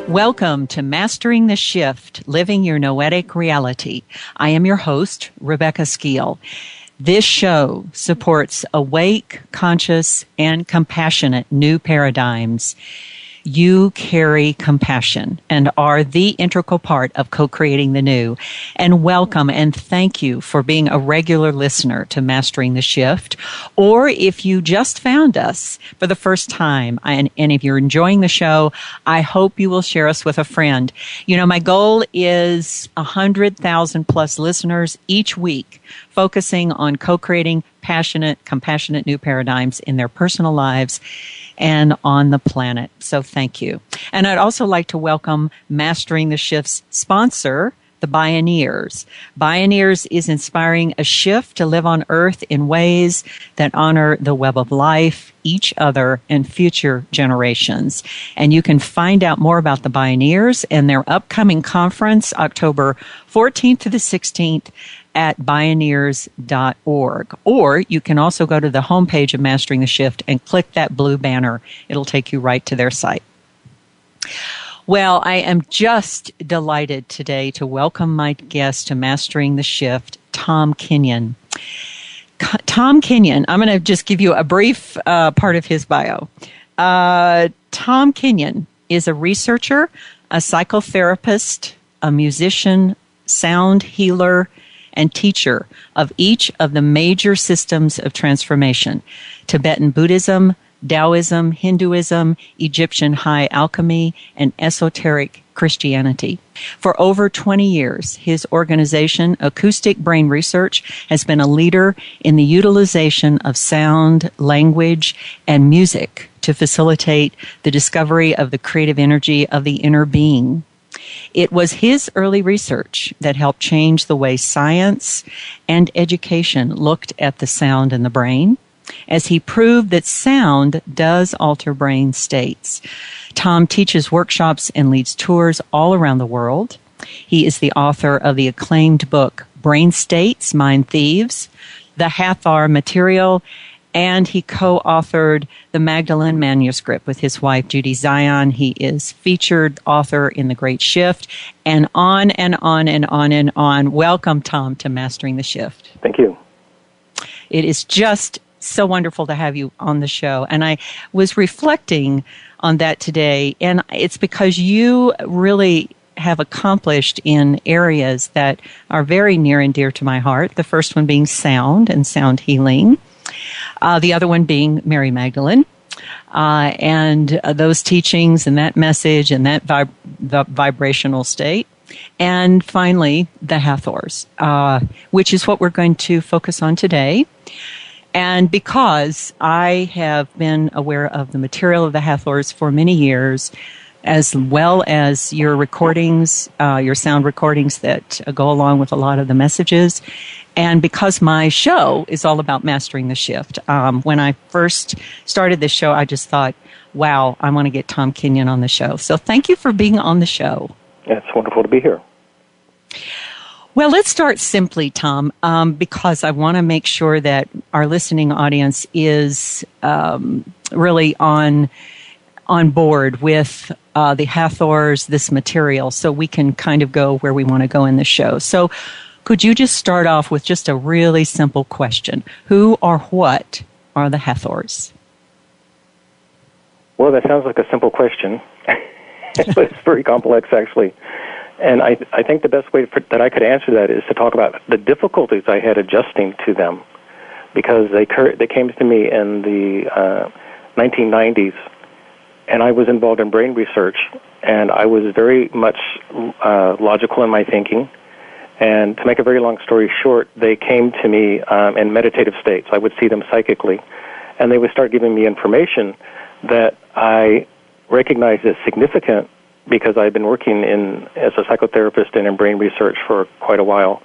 Welcome to Mastering the Shift, Living Your Noetic Reality. I am your host, Rebecca Skeele. This show supports awake, conscious, and compassionate new paradigms. You carry compassion and are the integral part of co-creating the new. And welcome and thank you for being a regular listener to Mastering the Shift. Or if you just found us for the first time, and if you're enjoying the show, I hope you will share us with a friend. You know, my goal is 100,000 plus listeners each week, focusing on co-creating passionate, compassionate new paradigms in their personal lives and on the planet. So thank you. And I'd also like to welcome Mastering the Shift's sponsor, the Bioneers. Bioneers is inspiring a shift to live on Earth in ways that honor the web of life, each other, and future generations. And you can find out more about the Bioneers and their upcoming conference, October 14th to the 16th, at Bioneers.org. Or you can also go to the homepage of Mastering the Shift and click that blue banner. It'll take you right to their site. Well, I am just delighted today to welcome my guest to Mastering the Shift, Tom Kenyon. Tom Kenyon, I'm going to just give you a brief part of his bio. Tom Kenyon is a researcher, a psychotherapist, a musician, sound healer, and teacher of each of the major systems of transformation: Tibetan Buddhism, Taoism, Hinduism, Egyptian high alchemy, and esoteric Christianity. For over 20 years, his organization, Acoustic Brain Research, has been a leader in the utilization of sound, language, and music to facilitate the discovery of the creative energy of the inner being. It was his early research that helped change the way science and education looked at the sound in the brain, as he proved that sound does alter brain states. Tom teaches workshops and leads tours all around the world. He is the author of the acclaimed book, Brain States, Mind Thieves, the Hathor Material, and he co-authored the Magdalene manuscript with his wife, Judy Zion. He is featured author in The Great Shift, and on and on and on and on. Welcome, Tom, to Mastering the Shift. Thank you. It is just so wonderful to have you on the show. And I was reflecting on that today, and it's because you really have accomplished in areas that are very near and dear to my heart. The first one being sound and sound healing. The other one being Mary Magdalene, and those teachings and that message and that the vibrational state. And finally, the Hathors, which is what we're going to focus on today. And because I have been aware of the material of the Hathors for many years, as well as your recordings, your sound recordings that go along with a lot of the messages. And because my show is all about mastering the shift, when I first started this show, I just thought, wow, I want to get Tom Kenyon on the show. So thank you for being on the show. Yeah, it's wonderful to be here. Well, let's start simply, Tom, because I want to make sure that our listening audience is really on board with the Hathors, this material, so we can kind of go where we want to go in the show. So could you just start off with just a really simple question? Who or what are the Hathors? Well, that sounds like a simple question, but it's very complex, actually. And I think the best way that I could answer that is to talk about the difficulties I had adjusting to them, because they came to me in the 1990s, and I was involved in brain research, and I was very much logical in my thinking. And to make a very long story short, they came to me in meditative states. I would see them psychically, and they would start giving me information that I recognized as significant because I've been working as a psychotherapist and in brain research for quite a while.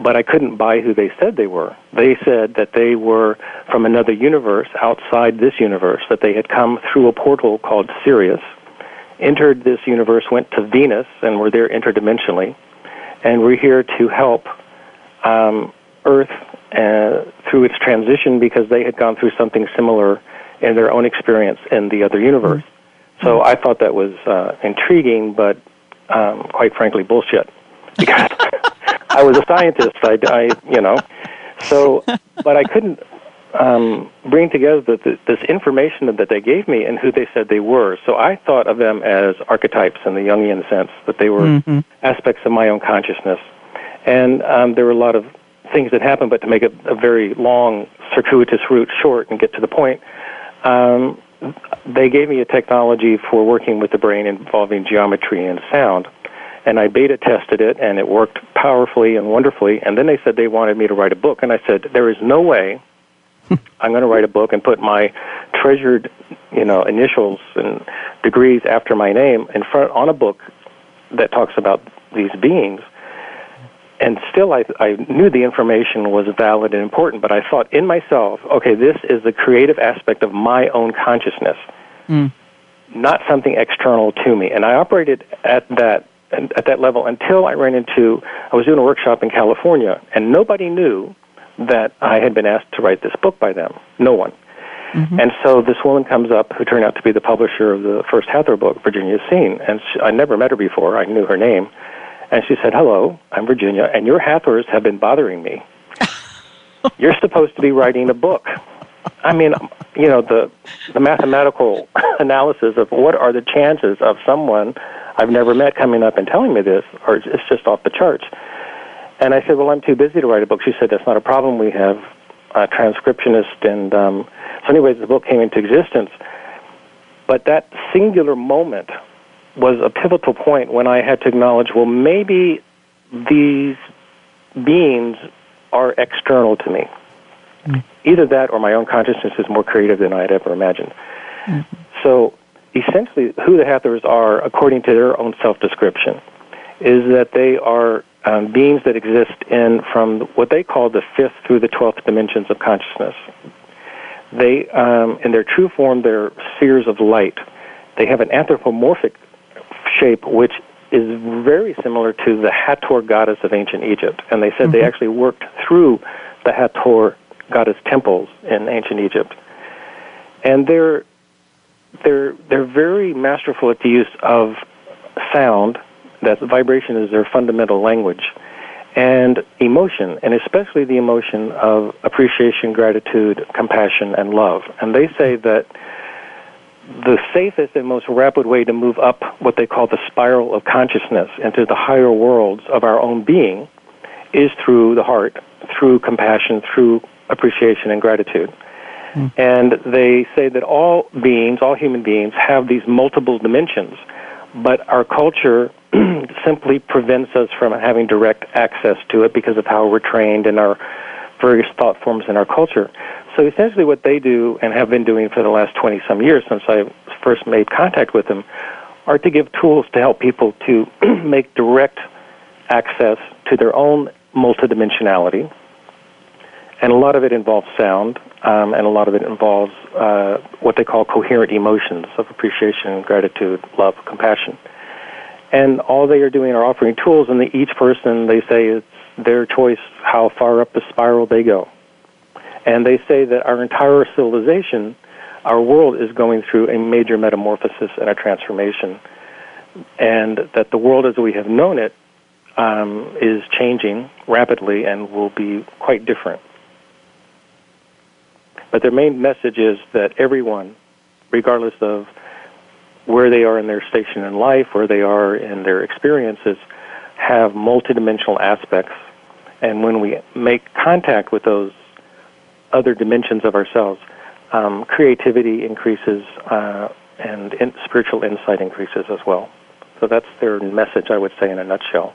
But I couldn't buy who they said they were. They said that they were from another universe outside this universe, that they had come through a portal called Sirius, entered this universe, went to Venus, and were there interdimensionally. And we're here to help Earth through its transition because they had gone through something similar in their own experience in the other universe. So I thought that was intriguing, but quite frankly, bullshit. Because I was a scientist, So, but I couldn't bring together this information that they gave me and who they said they were. So I thought of them as archetypes in the Jungian sense, that they were aspects of my own consciousness. And there were a lot of things that happened, but to make a very long, circuitous route short and get to the point, they gave me a technology for working with the brain involving geometry and sound. And I beta tested it, and it worked powerfully and wonderfully. And then they said they wanted me to write a book. And I said, there is no way I'm going to write a book and put my treasured, initials and degrees after my name in front on a book that talks about these beings. And still, I knew the information was valid and important, but I thought in myself, okay, this is the creative aspect of my own consciousness, not something external to me. And I operated at that level until I was doing a workshop in California, and nobody knew that I had been asked to write this book by them. No one. And so this woman comes up who turned out to be the publisher of the first Hathor book, Virginia Scene, and I never met her before. I knew her name. And she said, hello, I'm Virginia, and your Hathors have been bothering me. You're supposed to be writing a book. I mean, the mathematical analysis of what are the chances of someone I've never met coming up and telling me this, or it's just off the charts. And I said, well, I'm too busy to write a book. She said, that's not a problem. We have a transcriptionist. And so anyways, the book came into existence. But that singular moment was a pivotal point when I had to acknowledge, well, maybe these beings are external to me. Either that or my own consciousness is more creative than I had ever imagined. So essentially, who the Hathors are, according to their own self-description, is that they are beings that exist from what they call the 5th through the 12th dimensions of consciousness. They, in their true form, they're spheres of light. They have an anthropomorphic shape, which is very similar to the Hathor goddess of ancient Egypt. And they said they actually worked through the Hathor goddess temples in ancient Egypt. And they're very masterful at the use of sound. That vibration is their fundamental language, and emotion, and especially the emotion of appreciation, gratitude, compassion, and love. And they say that the safest and most rapid way to move up what they call the spiral of consciousness into the higher worlds of our own being is through the heart, through compassion, through appreciation and gratitude. And they say that all human beings, have these multiple dimensions, but our culture simply prevents us from having direct access to it because of how we're trained in our various thought forms in our culture. So essentially what they do and have been doing for the last 20-some years since I first made contact with them are to give tools to help people to make direct access to their own multidimensionality. And a lot of it involves sound, and a lot of it involves what they call coherent emotions of appreciation, gratitude, love, compassion. And all they are doing are offering tools, and each person, they say, it's their choice how far up the spiral they go. And they say that our entire civilization, our world is going through a major metamorphosis and a transformation, and that the world as we have known it is changing rapidly and will be quite different. But their main message is that everyone, regardless of where they are in their station in life, where they are in their experiences, have multidimensional aspects. And when we make contact with those other dimensions of ourselves, creativity increases and spiritual insight increases as well. So that's their message, I would say, in a nutshell.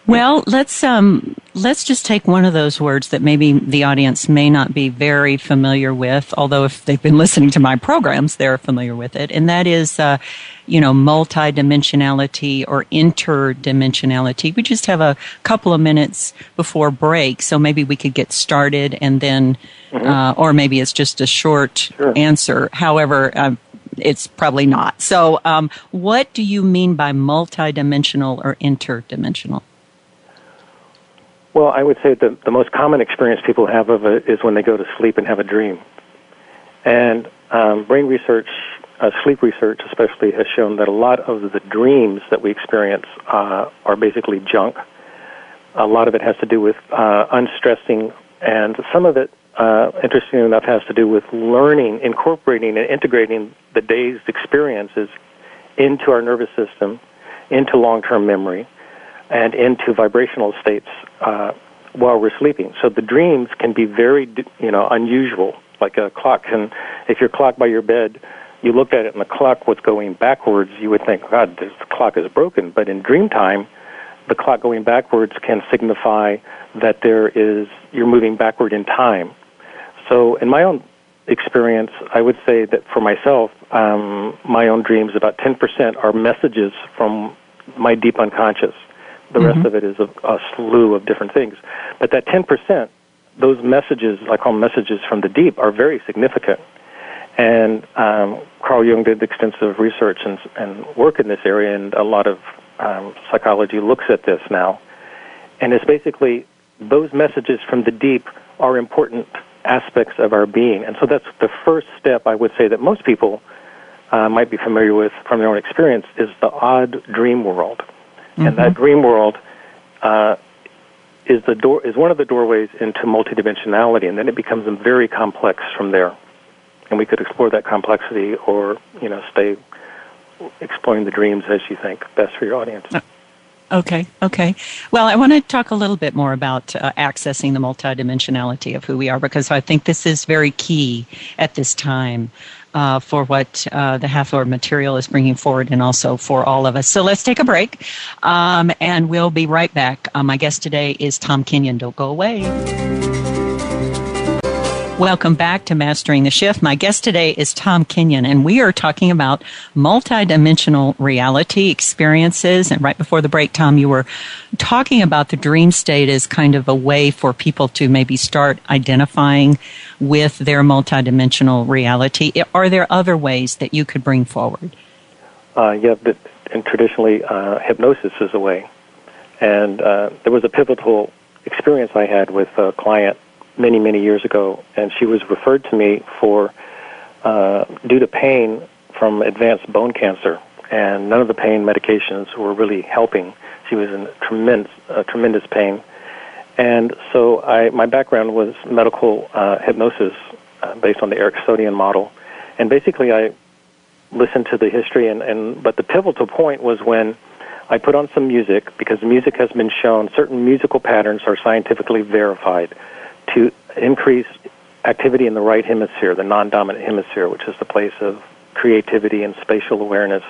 Well, let's just take one of those words that maybe the audience may not be very familiar with, although if they've been listening to my programs, they're familiar with it, and that is, multidimensionality or interdimensionality. We just have a couple of minutes before break, so maybe we could get started and then, or maybe it's just a short answer. However, it's probably not. So, what do you mean by multidimensional or interdimensional? Well, I would say the most common experience people have of it is when they go to sleep and have a dream. And brain research, sleep research especially, has shown that a lot of the dreams that we experience are basically junk. A lot of it has to do with unstressing, and some of it, interestingly enough, has to do with learning, incorporating, and integrating the day's experiences into our nervous system, into long-term memory, and into vibrational states while we're sleeping. So the dreams can be very, unusual. Like a clock can, if you're clocked by your bed, you look at it and the clock was going backwards, you would think, God, the clock is broken. But in dream time, the clock going backwards can signify that you're moving backward in time. So in my own experience, I would say that for myself, my own dreams, about 10% are messages from my deep unconscious. The rest of it is a slew of different things. But that 10%, those messages, I call messages from the deep, are very significant. And Carl Jung did extensive research and work in this area, and a lot of psychology looks at this now. And it's basically those messages from the deep are important aspects of our being. And so that's the first step, I would say, that most people might be familiar with from their own experience, is the odd dream world. And that dream world is one of the doorways into multidimensionality, and then it becomes very complex from there. And we could explore that complexity, or stay exploring the dreams as you think best for your audience. Okay. Well, I want to talk a little bit more about accessing the multidimensionality of who we are, because I think this is very key at this time for what the Hathor Material is bringing forward, and also for all of us. So let's take a break, and we'll be right back. My guest today is Tom Kenyon. Don't go away. Welcome back to Mastering the Shift. My guest today is Tom Kenyon, and we are talking about multidimensional reality experiences. And right before the break, Tom, you were talking about the dream state as kind of a way for people to maybe start identifying with their multidimensional reality. Are there other ways that you could bring forward? And traditionally, hypnosis is a way. And there was a pivotal experience I had with a client many years ago, and she was referred to me due to pain from advanced bone cancer, and none of the pain medications were really helping. She was in tremendous pain, and so my background was medical hypnosis based on the Ericksonian model, and basically I listened to the history, but the pivotal point was when I put on some music, because music has been shown, certain musical patterns are scientifically verified to increase activity in the right hemisphere, the non-dominant hemisphere, which is the place of creativity and spatial awareness.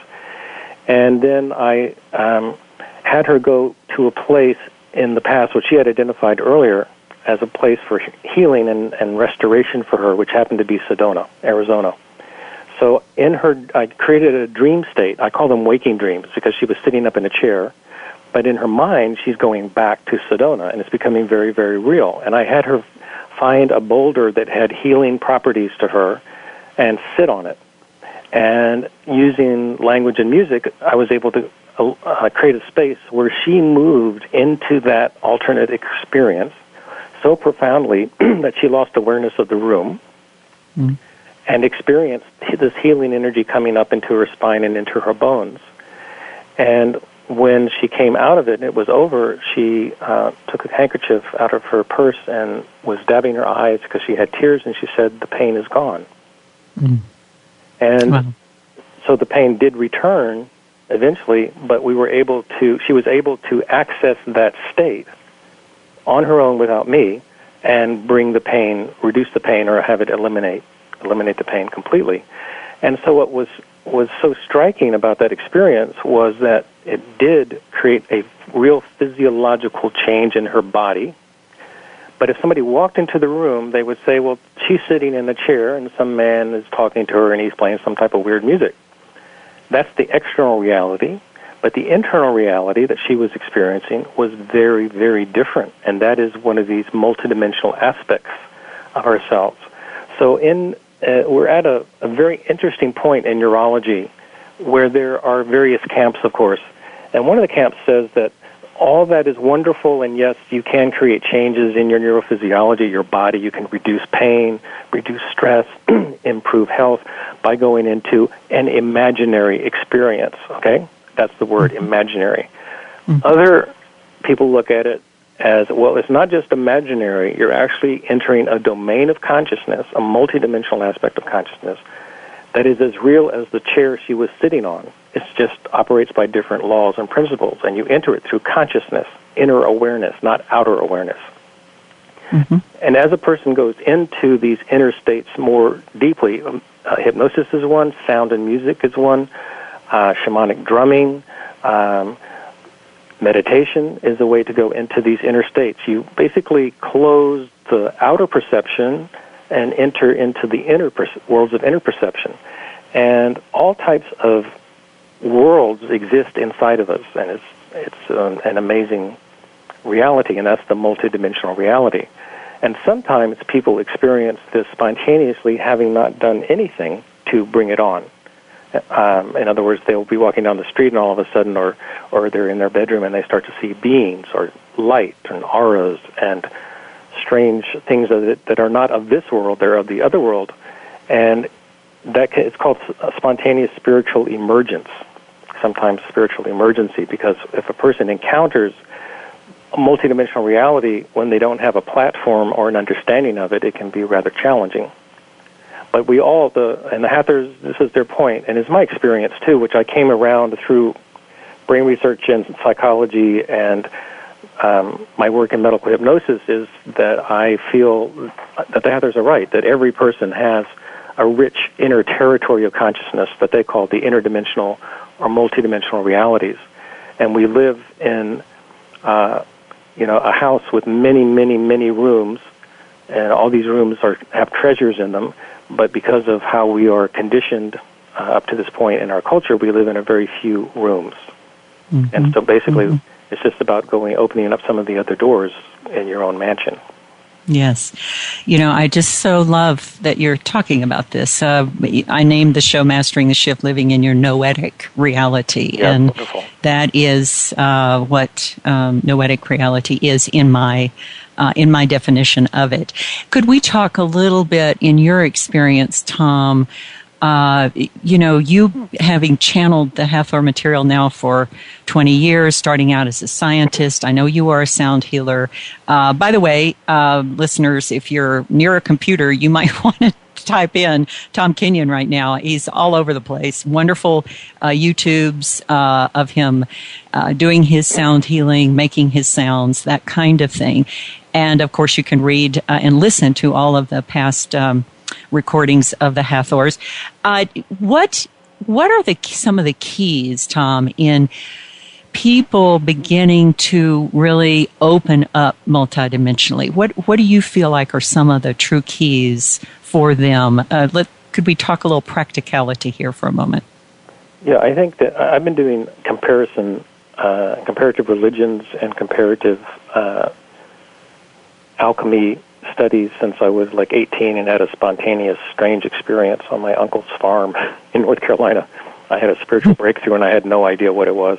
And then I had her go to a place in the past, which she had identified earlier as a place for healing and restoration for her, which happened to be Sedona, Arizona. So I created a dream state. I call them waking dreams, because she was sitting up in a chair, but in her mind, she's going back to Sedona, and it's becoming very, very real. And I had her find a boulder that had healing properties to her and sit on it. And using language and music, I was able to create a space where she moved into that alternate experience so profoundly that she lost awareness of the room and experienced this healing energy coming up into her spine and into her bones. And when she came out of it and it was over, she took a handkerchief out of her purse and was dabbing her eyes because she had tears, and she said, the pain is gone. And so the pain did return eventually, but she was able to access that state on her own without me and reduce the pain, or have it eliminate the pain completely. And so what was so striking about that experience was that it did create a real physiological change in her body. But if somebody walked into the room, they would say, well, she's sitting in a chair and some man is talking to her and he's playing some type of weird music. That's the external reality. But the internal reality that she was experiencing was very, very different. And that is one of these multidimensional aspects of ourselves. So we're at a very interesting point in neurology where there are various camps, of course. And one of the camps says that all that is wonderful, and yes, you can create changes in your neurophysiology, your body. You can reduce pain, reduce stress, improve health by going into an imaginary experience, okay? That's the word, imaginary. Mm-hmm. Other people look at it as, well, it's not just imaginary. You're actually entering a domain of consciousness, a multidimensional aspect of consciousness that is as real as the chair she was sitting on. It just operates by different laws and principles, and you enter it through consciousness, inner awareness, not outer awareness. Mm-hmm. And as a person goes into these inner states more deeply, hypnosis is one, sound and music is one, shamanic drumming, meditation is a way to go into these inner states. You basically close the outer perception and enter into the inner worlds of inner perception. And all types of worlds exist inside of us, and it's an amazing reality, and that's the multidimensional reality. And sometimes people experience this spontaneously, having not done anything to bring it on. In other words, they'll be walking down the street and all of a sudden, or they're in their bedroom and they start to see beings or light and auras and strange things that are not of this world, they're of the other world. And it's called a spontaneous spiritual emergence, sometimes spiritual emergency, because if a person encounters a multidimensional reality when they don't have a platform or an understanding of it, it can be rather challenging. But we all, and the Hathors, this is their point, and it's my experience too, which I came around through brain research and psychology and my work in medical hypnosis, is that I feel that the Hathors are right, that every person has a rich inner territory of consciousness that they call the interdimensional or multidimensional realities. And we live in a house with many, many, many rooms, and all these rooms have treasures in them, but because of how we are conditioned up to this point in our culture, we live in a very few rooms. Mm-hmm. And so basically, it's just about opening up some of the other doors in your own mansion. Yes. I just so love that you're talking about this. I named the show Mastering the Shift, Living in Your Noetic Reality. Yeah, and wonderful. That is what noetic reality is in my definition of it. Could we talk a little bit, in your experience, Tom, you having channeled the Hathor material now for 20 years, starting out as a scientist. I know you are a sound healer. By the way, listeners, if you're near a computer, you might want to type in Tom Kenyon right now. He's all over the place. Wonderful YouTubes of him doing his sound healing, making his sounds, that kind of thing. And, of course, you can read and listen to all of the past recordings of the Hathors. What are some of the keys, Tom, in people beginning to really open up multidimensionally? What do you feel like are some of the true keys for them? Could we talk a little practicality here for a moment? Yeah, I think that I've been doing comparative religions and comparative alchemy studies since I was like 18 and had a spontaneous, strange experience on my uncle's farm in North Carolina. I had a spiritual breakthrough and I had no idea what it was.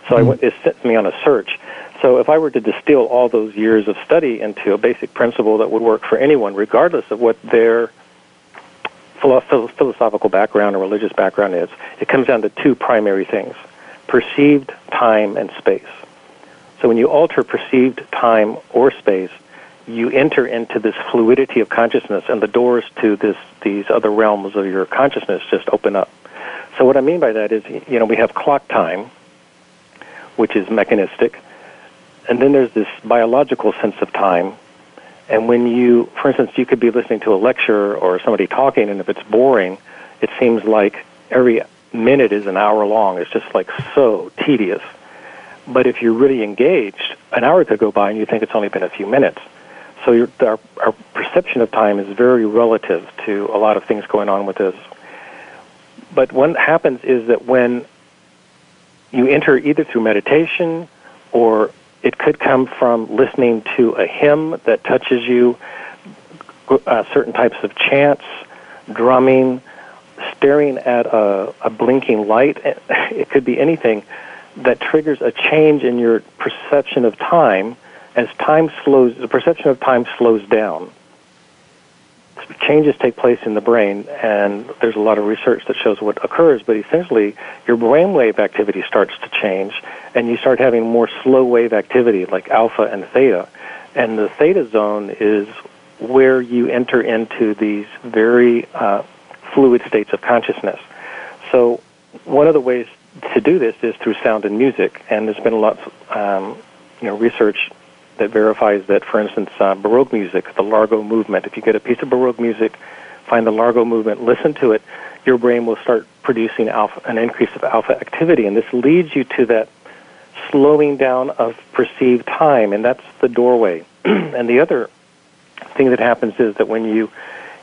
So it set me on a search. So if I were to distill all those years of study into a basic principle that would work for anyone, regardless of what their philosophical background or religious background is, it comes down to two primary things: perceived time and space. So when you alter perceived time or space, you enter into this fluidity of consciousness, and the doors to these other realms of your consciousness just open up. So what I mean by that is, we have clock time, which is mechanistic, and then there's this biological sense of time. And when for instance, you could be listening to a lecture or somebody talking, and if it's boring, it seems like every minute is an hour long. It's just like so tedious. But if you're really engaged, an hour could go by and you think it's only been a few minutes. So our perception of time is very relative to a lot of things going on with us. But what happens is that when you enter either through meditation, or it could come from listening to a hymn that touches you, certain types of chants, drumming, staring at a blinking light, it could be anything, that triggers a change in your perception of time. As time slows, the perception of time slows down. Changes take place in the brain, and there's a lot of research that shows what occurs, but essentially your brainwave activity starts to change, and you start having more slow wave activity like alpha and theta. And the theta zone is where you enter into these very fluid states of consciousness. So one of the ways to do this is through sound and music, and there's been a lot of research that verifies that, for instance, Baroque music, the Largo movement, if you get a piece of Baroque music, find the Largo movement, listen to it, your brain will start producing an increase of alpha activity, and this leads you to that slowing down of perceived time, and that's the doorway. And the other thing that happens is that when you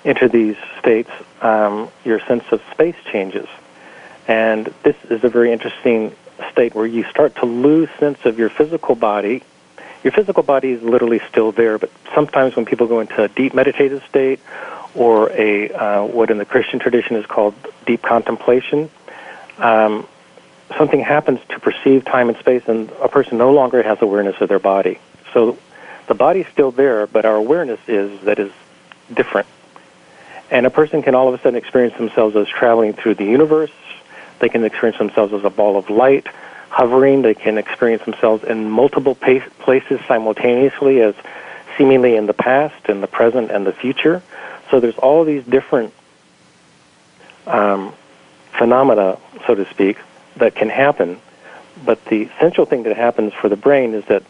enter these states, your sense of space changes. And this is a very interesting state where you start to lose sense of your physical body. Your physical body is literally still there, but sometimes when people go into a deep meditative state or what in the Christian tradition is called deep contemplation, something happens to perceive time and space, and a person no longer has awareness of their body. So the body's still there, but our awareness is different. And a person can all of a sudden experience themselves as traveling through the universe. They can experience themselves as a ball of light, hovering. They can experience themselves in multiple places simultaneously, as seemingly in the past and the present and the future. So there's all these different phenomena, so to speak, that can happen. But the essential thing that happens for the brain is that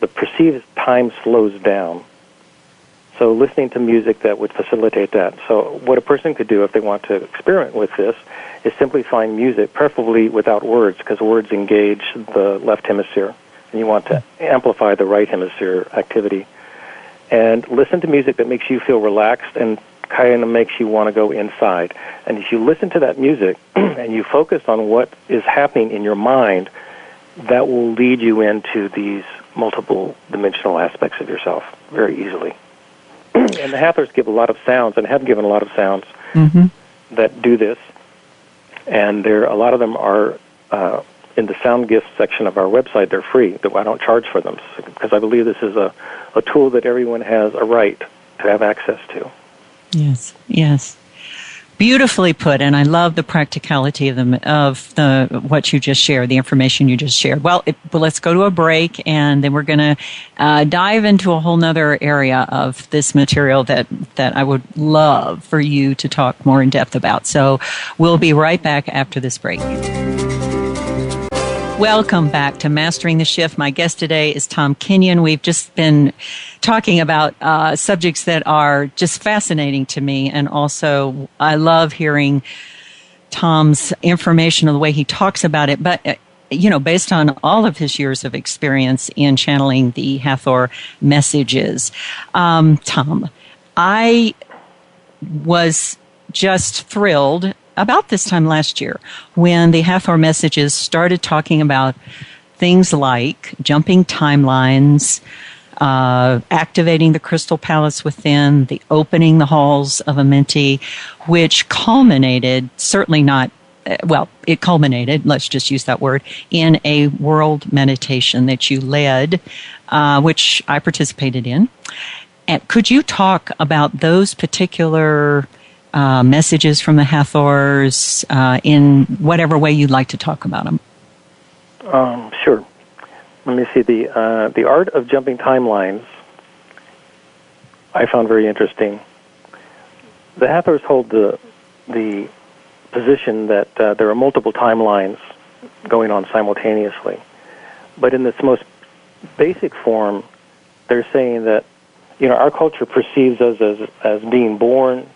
the perceived time slows down. So listening to music that would facilitate that. So what a person could do if they want to experiment with this is simply find music, preferably without words, because words engage the left hemisphere, and you want to amplify the right hemisphere activity. And listen to music that makes you feel relaxed and kind of makes you want to go inside. And if you listen to that music and you focus on what is happening in your mind, that will lead you into these multiple dimensional aspects of yourself very easily. And the Hathors give a lot of sounds, and have given a lot of sounds that do this. And a lot of them are in the sound gifts section of our website. They're free. I don't charge for them, because I believe this is a tool that everyone has a right to have access to. Yes, yes. Beautifully put, and I love the practicality of what you just shared, the information you just shared. Well, let's go to a break, and then we're going to dive into a whole nother area of this material that I would love for you to talk more in depth about. So we'll be right back after this break. Welcome back to Mastering the Shift. My guest today is Tom Kenyon. We've just been talking about subjects that are just fascinating to me, and also I love hearing Tom's information and the way he talks about it. But based on all of his years of experience in channeling the Hathor messages, Tom, I was just thrilled about this time last year when the Hathor messages started talking about things like jumping timelines, activating the crystal palace within, the opening the halls of Amenti, which culminated, it culminated, let's just use that word, in a world meditation that you led, which I participated in. And could you talk about those particular messages from the Hathors in whatever way you'd like to talk about them? Sure. Let me see. The art of jumping timelines I found very interesting. The Hathors hold the position that there are multiple timelines going on simultaneously. But in its most basic form, they're saying that our culture perceives us as being born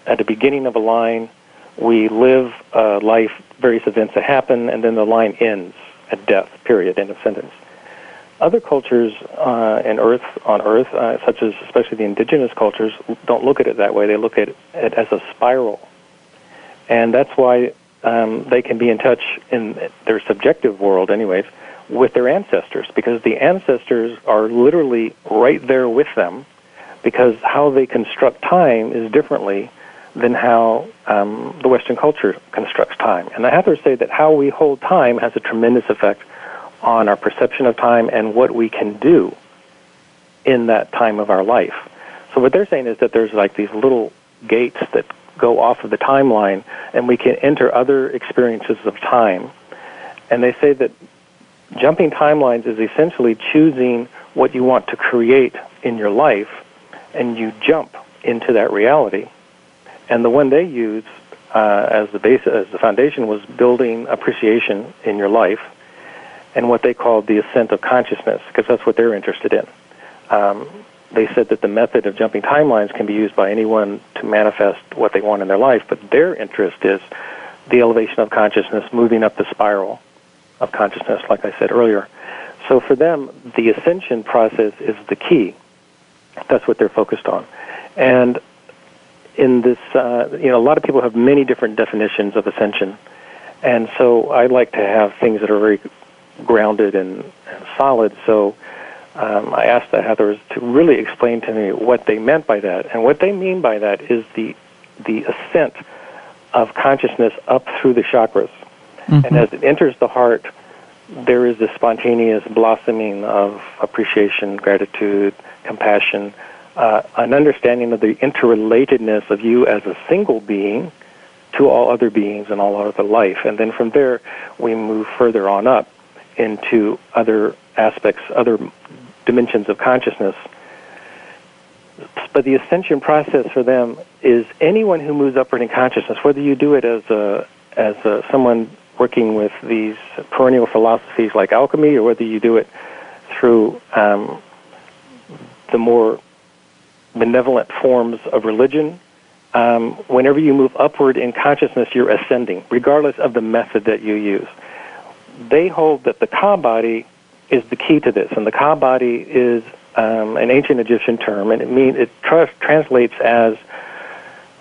at the beginning of a line. We live life, various events that happen, and then the line ends at death, period, end of sentence. Other cultures on Earth, such as especially the indigenous cultures, don't look at it that way. They look at it as a spiral. And that's why they can be in touch in their subjective world, anyways, with their ancestors, because the ancestors are literally right there with them, because how they construct time is differently than how the Western culture constructs time. And the Hathors say that how we hold time has a tremendous effect on our perception of time and what we can do in that time of our life. So what they're saying is that there's like these little gates that go off of the timeline, and we can enter other experiences of time. And they say that jumping timelines is essentially choosing what you want to create in your life, and you jump into that reality. And the one they use as the base, as the foundation, was building appreciation in your life, and what they called the ascent of consciousness, because that's what they're interested in. They said that the method of jumping timelines can be used by anyone to manifest what they want in their life, but their interest is the elevation of consciousness, moving up the spiral of consciousness, like I said earlier. So for them, the ascension process is the key. That's what they're focused on. And in this, a lot of people have many different definitions of ascension. And so I like to have things that are very grounded and solid. So I asked the Hathors to really explain to me what they meant by that. And what they mean by that is the ascent of consciousness up through the chakras. Mm-hmm. And as it enters the heart, there is this spontaneous blossoming of appreciation, gratitude, compassion, an understanding of the interrelatedness of you as a single being to all other beings and all other life. And then from there, we move further on up into other aspects, other dimensions of consciousness. But the ascension process for them is anyone who moves upward in consciousness, whether you do it as someone working with these perennial philosophies like alchemy, or whether you do it through the more benevolent forms of religion, whenever you move upward in consciousness, you're ascending, regardless of the method that you use. They hold that the Ka body is the key to this, and the Ka body is an ancient Egyptian term, and it translates as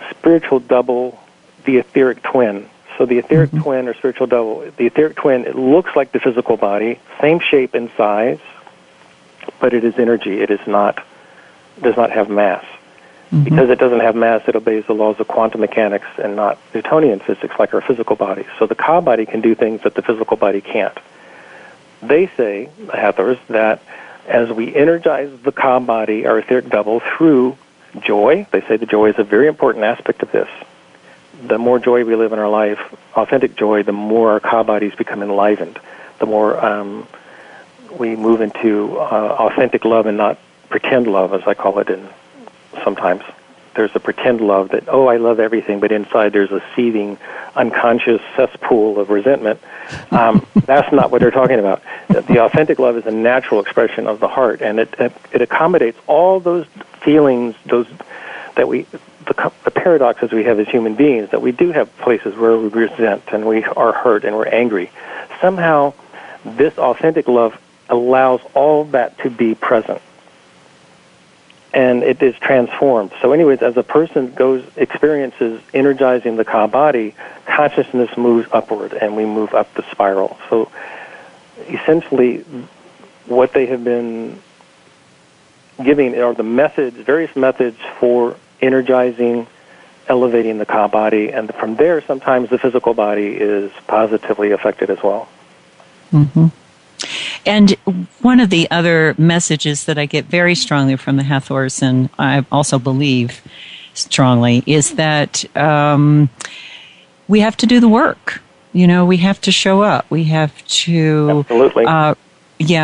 spiritual double, the etheric twin. So the etheric mm-hmm. twin, or spiritual double, the etheric twin, it looks like the physical body, same shape and size, but it is energy. It does not have mass. Mm-hmm. Because it doesn't have mass, it obeys the laws of quantum mechanics and not Newtonian physics like our physical body. So the Ka body can do things that the physical body can't. They say, the Hathors, that as we energize the Ka body, our etheric double, through joy, they say the joy is a very important aspect of this. The more joy we live in our life, authentic joy, the more our Ka bodies become enlivened. The more we move into authentic love and not pretend love, as I call it. And sometimes there's a pretend love that, oh, I love everything, but inside there's a seething, unconscious cesspool of resentment. That's not what they're talking about. The authentic love is a natural expression of the heart, and it accommodates all those feelings, the paradoxes we have as human beings, that we do have places where we resent and we are hurt and we're angry. Somehow, this authentic love allows all that to be present, and it is transformed. So anyways, as a person experiences energizing the Ka body, consciousness moves upward, and we move up the spiral. So essentially, what they have been giving are the methods, various methods for energizing, elevating the Ka body, and from there, sometimes the physical body is positively affected as well. Mm-hmm. And one of the other messages that I get very strongly from the Hathors, and I also believe strongly, is that we have to do the work. We have to show up. We have to... Absolutely.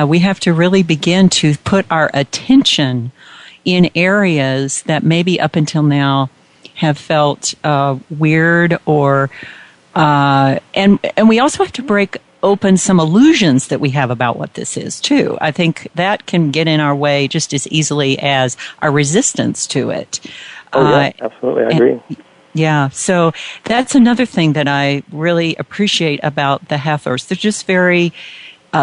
We have to really begin to put our attention in areas that maybe up until now have felt weird, or and we also have to break open some illusions that we have about what this is too. I think that can get in our way just as easily as our resistance to it. Oh yeah, absolutely, I agree. Yeah, so that's another thing that I really appreciate about the Hathors. They're just very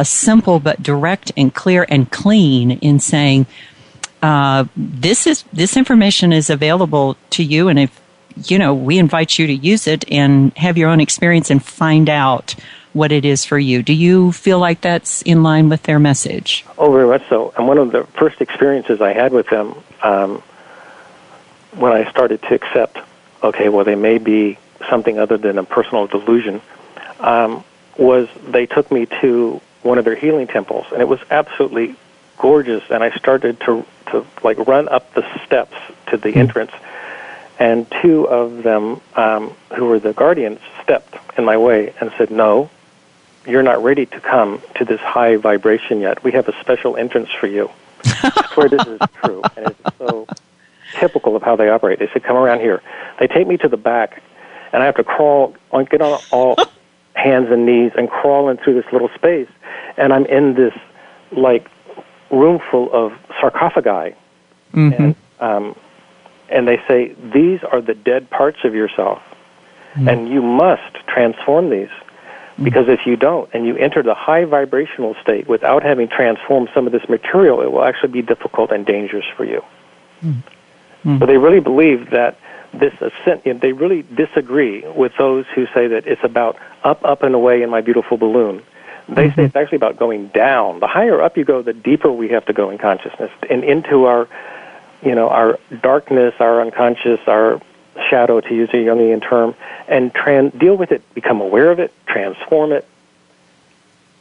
simple but direct and clear and clean in saying, this information is available to you, and if we invite you to use it and have your own experience and find out what it is for you. Do you feel like that's in line with their message? Oh, very much so. And one of the first experiences I had with them when I started to accept okay, well, they may be something other than a personal delusion, was they took me to one of their healing temples, and it was absolutely gorgeous, and I started to like run up the steps to the entrance, and two of them, who were the guardians, stepped in my way and said, "No, you're not ready to come to this high vibration yet. We have a special entrance for you." I swear this is true, and it's so typical of how they operate. They said, "Come around here." They take me to the back, and I have to crawl, get on all hands and knees and crawl in through this little space, and I'm in this, like, room full of sarcophagi, and they say, "These are the dead parts of yourself, and you must transform these, because if you don't, and you enter the high vibrational state without having transformed some of this material, it will actually be difficult and dangerous for you." But they really believe that this ascent, they really disagree with those who say that it's about up, up, and away in my beautiful balloon. They say it's actually about going down. The higher up you go, the deeper we have to go in consciousness and into our, our darkness, our unconscious, our shadow, to use a Jungian term, and deal with it, become aware of it, transform it,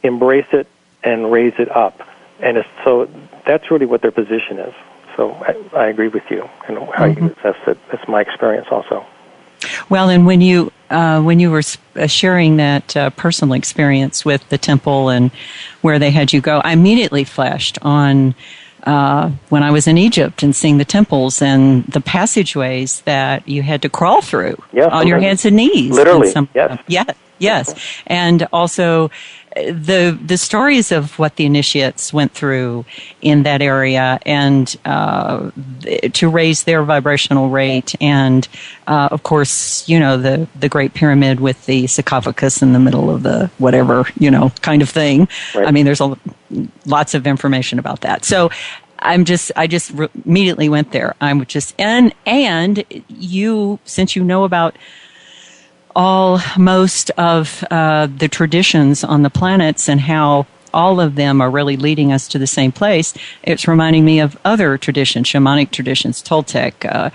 embrace it, and raise it up. And so that's really what their position is. So I agree with you and how you assess it. That's my experience also. Well, and when you were sharing that personal experience with the temple and where they had you go, I immediately flashed on when I was in Egypt and seeing the temples and the passageways that you had to crawl through on your hands and knees. Literally, yes. And also the stories of what the initiates went through in that area and to raise their vibrational rate. And, of course, the Great Pyramid with the sarcophagus in the middle of the whatever, kind of thing. Right. I mean, there's lots of information about that. So I just immediately went there. I'm just, and you, since you know about most of the traditions on the planets and how all of them are really leading us to the same place, it's reminding me of other traditions, shamanic traditions, Toltec,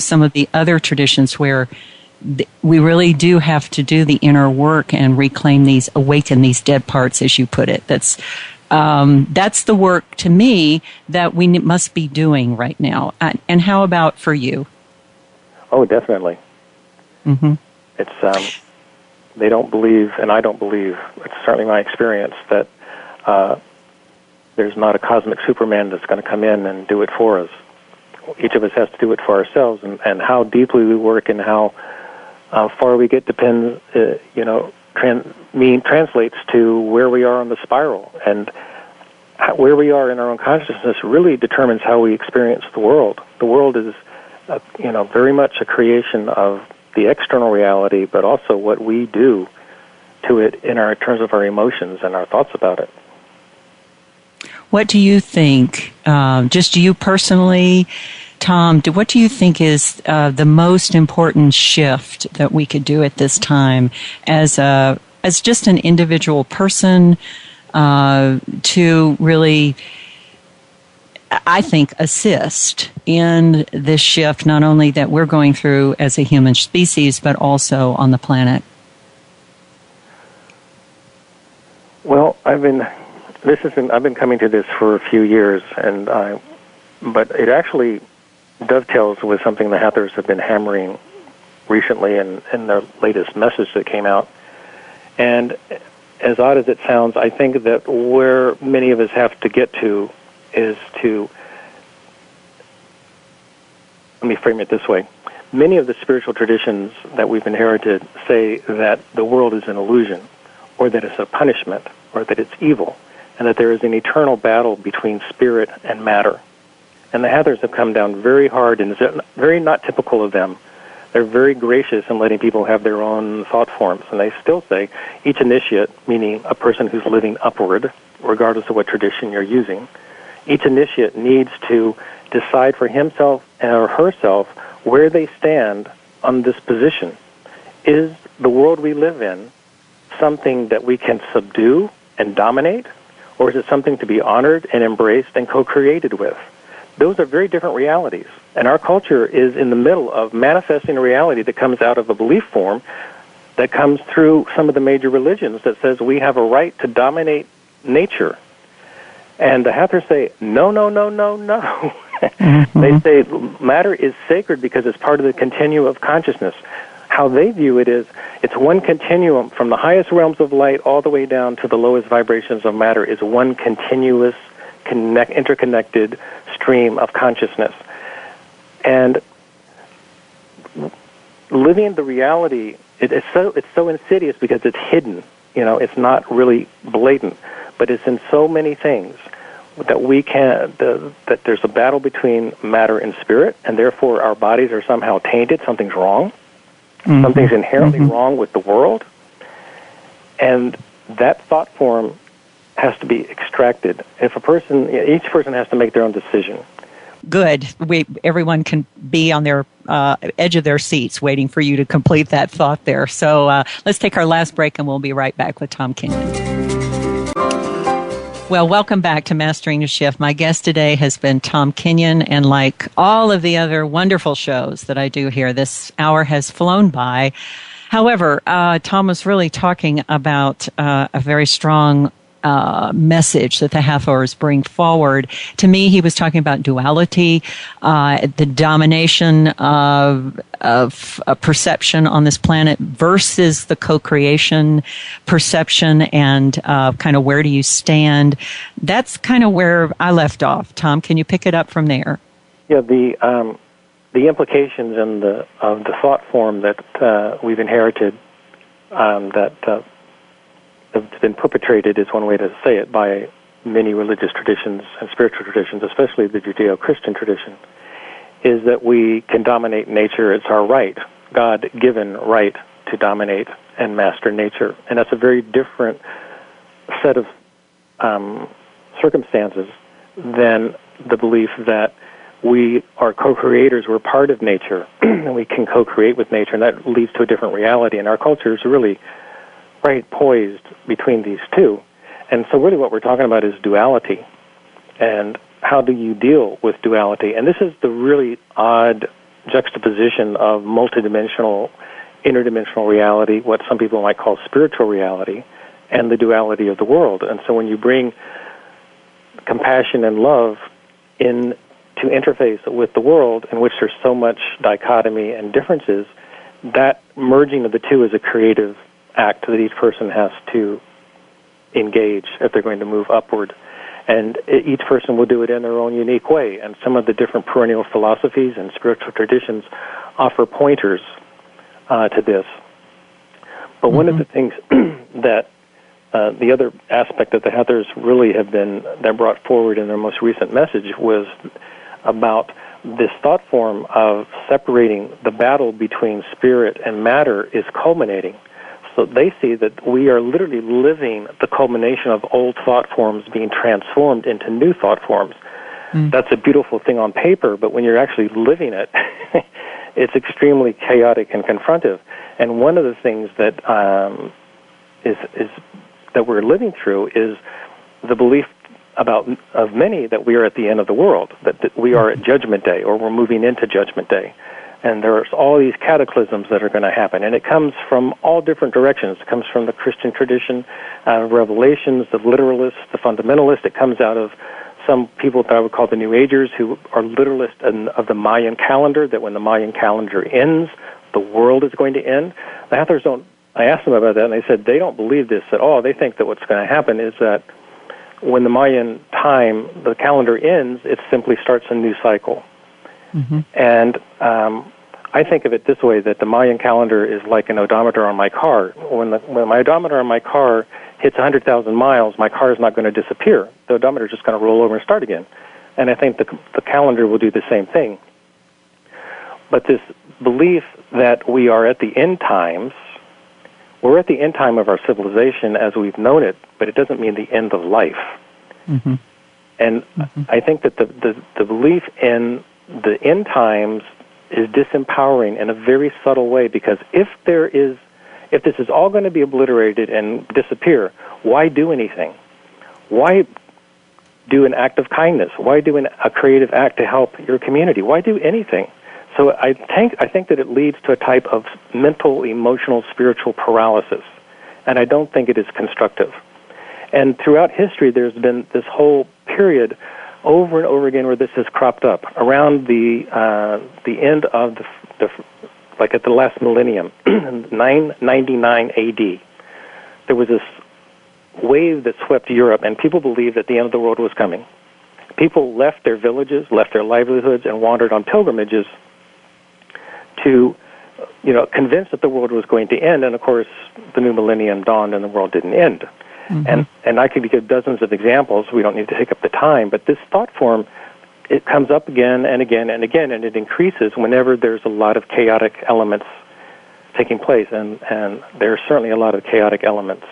some of the other traditions where we really do have to do the inner work and awaken these dead parts, as you put it. That's the work, to me, that we must be doing right now. And how about for you? Oh, definitely. It's they don't believe, and I don't believe, it's certainly my experience, that there's not a cosmic Superman that's going to come in and do it for us. Each of us has to do it for ourselves, and how deeply we work and how far we get depends, translates to where we are on the spiral, and where we are in our own consciousness really determines how we experience the world. The world is, very much a creation of the external reality, but also what we do to it in terms of our emotions and our thoughts about it. What do you think, just you personally, Tom, what do you think is the most important shift that we could do at this time as just an individual person to really, I think, assist in this shift, not only that we're going through as a human species, but also on the planet? Well, I've been coming to this for a few years, but it actually dovetails with something the Hathors have been hammering recently in their latest message that came out. And as odd as it sounds, I think that where many of us have to get to is to, let me frame it this way. Many of the spiritual traditions that we've inherited say that the world is an illusion, or that it's a punishment, or that it's evil, and that there is an eternal battle between spirit and matter. And the Hathors have come down very hard, and it's very not typical of them. They're very gracious in letting people have their own thought forms, and they still say each initiate, meaning a person who's living upward, regardless of what tradition you're using, each initiate needs to decide for himself or herself where they stand on this position. Is the world we live in something that we can subdue and dominate, or is it something to be honored and embraced and co-created with? those are very different realities. And our culture is in the middle of manifesting a reality that comes out of a belief form that comes through some of the major religions that says we have a right to dominate nature. And the Hathors say, no, no, no, no, no. Mm-hmm. They say matter is sacred because it's part of the continuum of consciousness. How they view it is, it's one continuum from the highest realms of light all the way down to the lowest vibrations of matter is one continuous, interconnected stream of consciousness. And living the reality, it's so insidious because it's hidden. It's not really blatant, but it's in so many things that that there's a battle between matter and spirit, and therefore our bodies are somehow tainted. Something's wrong. Mm-hmm. Something's inherently wrong with the world, and that thought form has to be extracted. Each person has to make their own decision. Good. Everyone can be on their edge of their seats waiting for you to complete that thought there. So let's take our last break, and we'll be right back with Tom Kenyon. Well, welcome back to Mastering the Shift. My guest today has been Tom Kenyon, and like all of the other wonderful shows that I do here, this hour has flown by. However, Tom was really talking about a very strong message that the Hathors bring forward. To me, he was talking about duality, the domination of a perception on this planet versus the co-creation perception, and kind of where do you stand. That's kind of where I left off. Tom, can you pick it up from there? Yeah, the implications of the thought form that we've inherited that have been perpetrated, is one way to say it, by many religious traditions and spiritual traditions, especially the Judeo-Christian tradition, is that we can dominate nature. It's our right, God-given right, to dominate and master nature. And that's a very different set of circumstances than the belief that we are co-creators, we're part of nature, and we can co-create with nature, and that leads to a different reality. And our culture is really right poised between these two. And so really what we're talking about is duality. And how do you deal with duality? And this is the really odd juxtaposition of multidimensional, interdimensional reality, what some people might call spiritual reality, and the duality of the world. And so when you bring compassion and love in to interface with the world, in which there's so much dichotomy and differences, that merging of the two is a creative act that each person has to engage if they're going to move upward. And each person will do it in their own unique way. And some of the different perennial philosophies and spiritual traditions offer pointers to this. But one of the things that the other aspect that the Hathors really that brought forward in their most recent message was about this thought form of separating the battle between spirit and matter is culminating. So they see that we are literally living the culmination of old thought forms being transformed into new thought forms. That's a beautiful thing on paper, but when you're actually living it, it's extremely chaotic and confrontive. And one of the things that is that we're living through is the belief of many that we are at the end of the world, that we are at Judgment Day, or we're moving into Judgment Day. And there's all these cataclysms that are going to happen. And it comes from all different directions. It comes from the Christian tradition, Revelations, the literalists, the fundamentalists. It comes out of some people that I would call the New Agers, who are literalists of the Mayan calendar, that when the Mayan calendar ends, the world is going to end. The Hathors don't. I asked them about that, and they said they don't believe this at all. They think that what's going to happen is that when the Mayan time, the calendar ends, it simply starts a new cycle. And I think of it this way, that the Mayan calendar is like an odometer on my car. When my odometer on my car hits 100,000 miles, my car is not going to disappear. The odometer is just going to roll over and start again. And I think the calendar will do the same thing. But this belief that we are at the end times, we're at the end time of our civilization as we've known it, but it doesn't mean the end of life. And I think that the belief in the end times is disempowering in a very subtle way, because if this is all going to be obliterated and disappear, why do anything? Why do an act of kindness? Why do a creative act to help your community? Why do anything? So I think that it leads to a type of mental, emotional, spiritual paralysis, and I don't think it is constructive. And throughout history, there's been this whole period over and over again where this has cropped up. Around the end of like at the last millennium, 999 A.D., there was this wave that swept Europe, and people believed that the end of the world was coming. People left their villages, left their livelihoods, and wandered on pilgrimages to, convinced that the world was going to end. And of course, the new millennium dawned, and the world didn't end. Mm-hmm. And I could give dozens of examples. We don't need to take up the time, but this thought form, it comes up again and again and again, and it increases whenever there's a lot of chaotic elements taking place, and there are certainly a lot of chaotic elements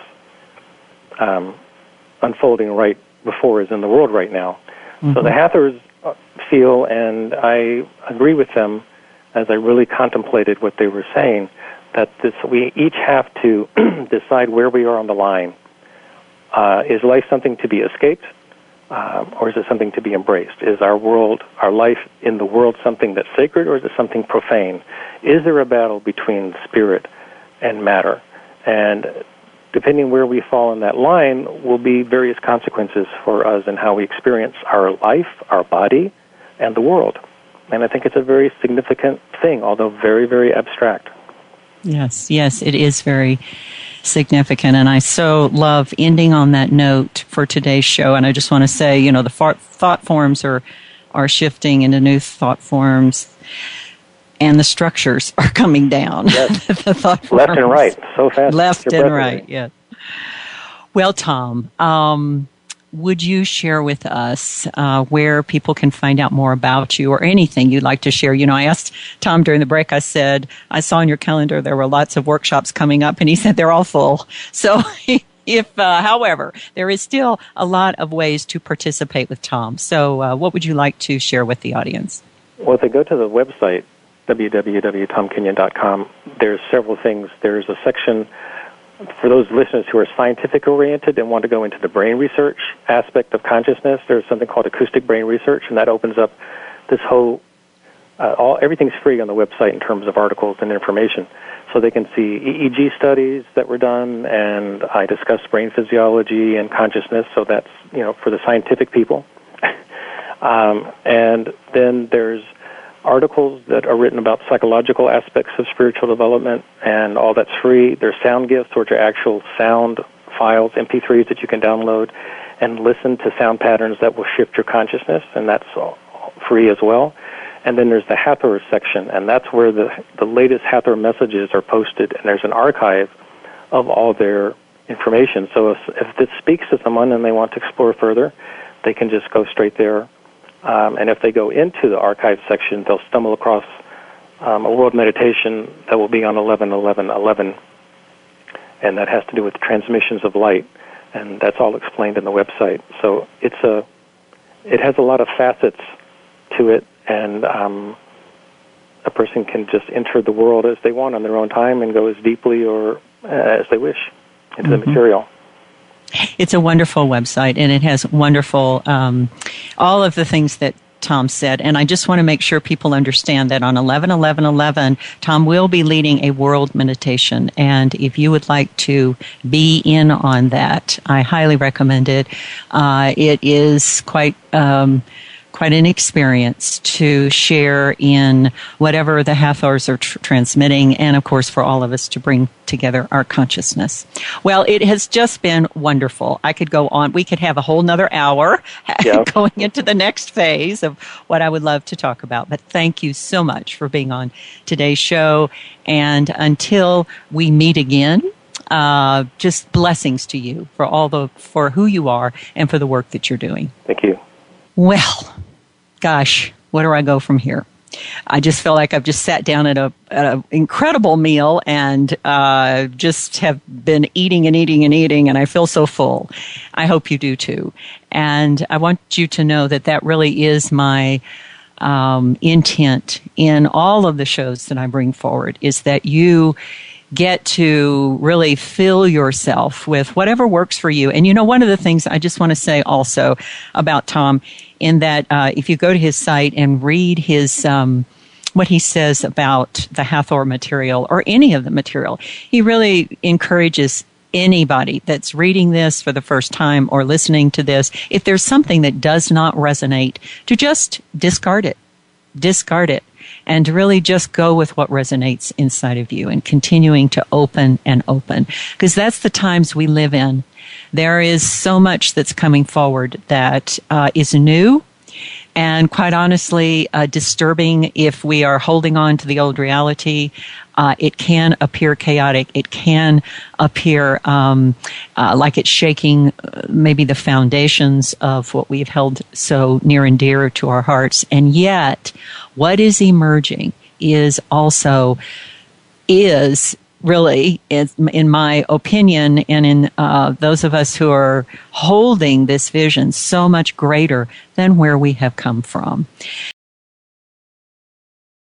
unfolding right before us in the world right now. Mm-hmm. So the Hathors feel, and I agree with them as I really contemplated what they were saying, that we each have to decide where we are on the line. Is life something to be escaped, or is it something to be embraced? Is our life in the world something that's sacred, or is it something profane? Is there a battle between spirit and matter? And depending where we fall in that line will be various consequences for us and how we experience our life, our body, and the world. And I think it's a very significant thing, although very, very abstract. Yes, it is very significant, and I so love ending on that note for today's show. And I just want to say, the thought forms are shifting into new thought forms, and the structures are coming down. Yes. The thought forms. Left and right, so fast. Left and right, yes. Well, Tom, would you share with us where people can find out more about you, or anything you'd like to share? I asked Tom during the break, I said, I saw on your calendar there were lots of workshops coming up, and he said they're all full. So however, there is still a lot of ways to participate with Tom. So what would you like to share with the audience? Well, if they go to the website, www.tomkenyon.com, there's several things. There's a section for those listeners who are scientific-oriented and want to go into the brain research aspect of consciousness. There's something called acoustic brain research, and that opens up this whole, everything's free on the website in terms of articles and information. So they can see EEG studies that were done, and I discuss brain physiology and consciousness, so that's, for the scientific people. And then there's articles that are written about psychological aspects of spiritual development, and all that's free. There's sound gifts, which are actual sound files, MP3s that you can download and listen to sound patterns that will shift your consciousness, and that's all free as well. And then there's the Hathor section, and that's where the latest Hathor messages are posted, and there's an archive of all their information. So if this speaks to someone and they want to explore further, they can just go straight there. And if they go into the archive section, they'll stumble across a world meditation that will be on 11/11/11, and that has to do with transmissions of light, and that's all explained in the website. So it has a lot of facets to it, and a person can just enter the world as they want on their own time and go as deeply or as they wish into the material. It's a wonderful website, and it has wonderful, all of the things that Tom said. And I just want to make sure people understand that on 11/11/11, Tom will be leading a world meditation. And if you would like to be in on that, I highly recommend it. It is quite an experience to share in whatever the Hathors are transmitting, and of course for all of us to bring together our consciousness. Well, it has just been wonderful. I could go on. We could have a whole nother hour going into the next phase of what I would love to talk about. But thank you so much for being on today's show. And until we meet again, just blessings to you for who you are and for the work that you're doing. Thank you. Well, gosh, where do I go from here? I just feel like I've just sat down at an incredible meal and just have been eating and eating and eating, and I feel so full. I hope you do too. And I want you to know that really is my intent in all of the shows that I bring forward, is that you get to really fill yourself with whatever works for you. And one of the things I just want to say also about Tom, in that if you go to his site and read his what he says about the Hathor material or any of the material, he really encourages anybody that's reading this for the first time or listening to this, if there's something that does not resonate, to just discard it. Discard it. And to really just go with what resonates inside of you and continuing to open and open. Because that's the times we live in. There is so much that's coming forward that is new and, quite honestly, disturbing. If we are holding on to the old reality, it can appear chaotic. It can appear like it's shaking maybe the foundations of what we've held so near and dear to our hearts. And yet, what is emerging is really, in my opinion, and in those of us who are holding this vision, so much greater than where we have come from.